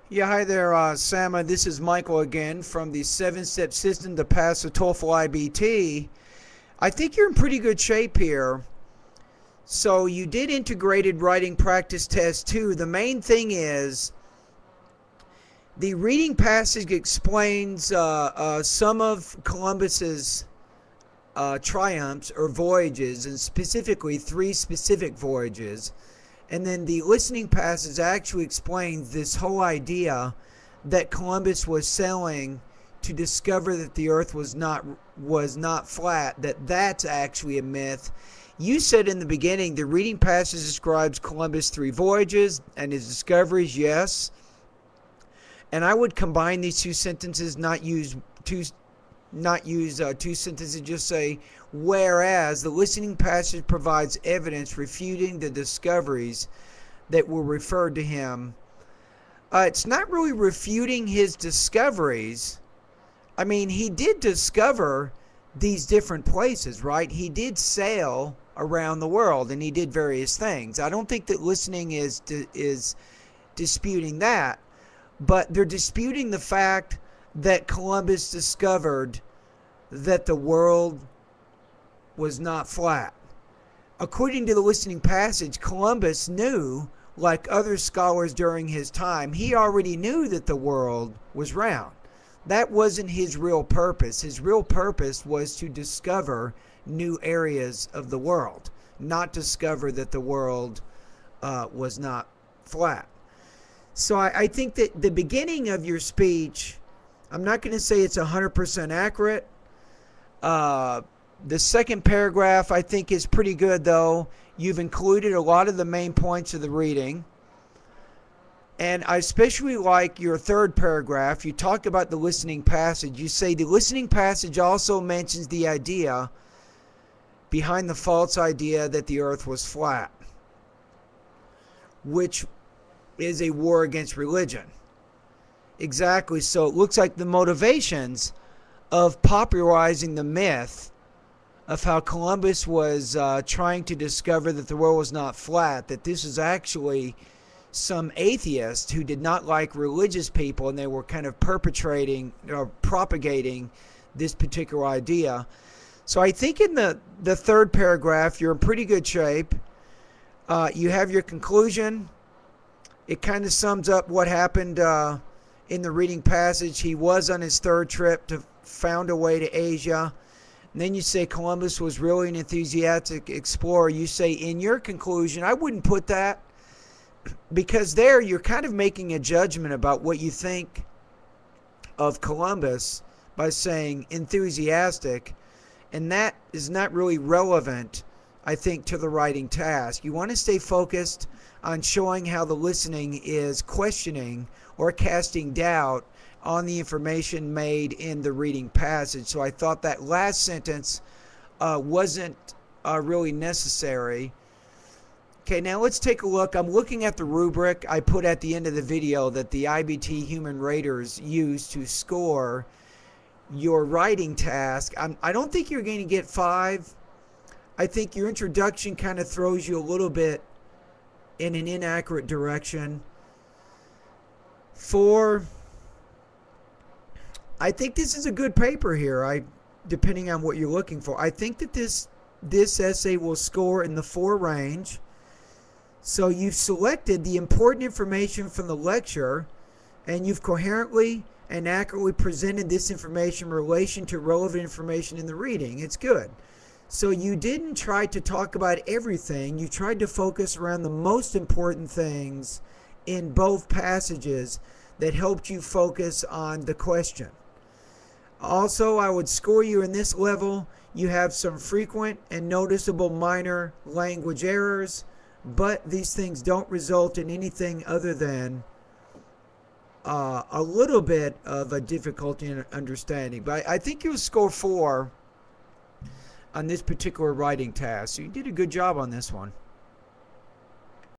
Yeah, hi there, Samah. This is Michael again from the 7-step system to pass the TOEFL IBT. I think you're in pretty good shape here. So you did integrated writing practice test 2. The main thing is the reading passage explains some of Columbus's triumphs or voyages, and specifically 3 specific voyages. And then the listening passage actually explains this whole idea that Columbus was sailing to discover that the earth was not flat, that's actually a myth. You said in the beginning the reading passage describes Columbus' 3 voyages and his discoveries, yes. And I would combine these 2 sentences, not use two sentences, just say, whereas the listening passage provides evidence refuting the discoveries that were referred to him. It's not really refuting his discoveries. I mean, he did discover these different places, right? He did sail around the world and he did various things. I don't think that listening is disputing that, but they're disputing the fact that Columbus discovered that the world was not flat. According to the listening passage, Columbus knew, like other scholars during his time, he already knew that the world was round. That wasn't his real purpose. His real purpose was to discover new areas of the world, not discover that the world was not flat. So I think that the beginning of your speech, I'm not going to say it's 100% accurate. The second paragraph I think is pretty good, though. You've included a lot of the main points of the reading. And I especially like your third paragraph. You talk about the listening passage. You say the listening passage also mentions the idea behind the false idea that the earth was flat, which is a war against religion. Exactly. So it looks like the motivations of popularizing the myth of how Columbus was trying to discover that the world was not flat, that this is actually some atheists who did not like religious people, and they were kind of perpetrating or propagating this particular idea. So I think in the third paragraph, you're in pretty good shape. You have your conclusion. It kind of sums up what happened in the reading passage. He was on his third trip to found a way to Asia. And then you say Columbus was really an enthusiastic explorer. You say in your conclusion, I wouldn't put that, because there you're kind of making a judgment about what you think of Columbus by saying enthusiastic, and that is not really relevant, I think, to the writing task. You want to stay focused on showing how the listening is questioning or casting doubt on the information made in the reading passage. So I thought that last sentence wasn't really necessary. Okay, now let's take a look. I'm looking at the rubric I put at the end of the video that the IBT human raters use to score your writing task. I don't think you're going to get 5. I think your introduction kind of throws you a little bit in an inaccurate direction. 4. I think this is a good paper here, depending on what you're looking for. I think that this essay will score in the 4 range. So you've selected the important information from the lecture, and you've coherently and accurately presented this information in relation to relevant information in the reading. It's good. So you didn't try to talk about everything. You tried to focus around the most important things in both passages that helped you focus on the question. Also, I would score you in this level. You have some frequent and noticeable minor language errors, but these things don't result in anything other than a little bit of a difficulty in understanding. But I think you'll score 4 on this particular writing task. So you did a good job on this one.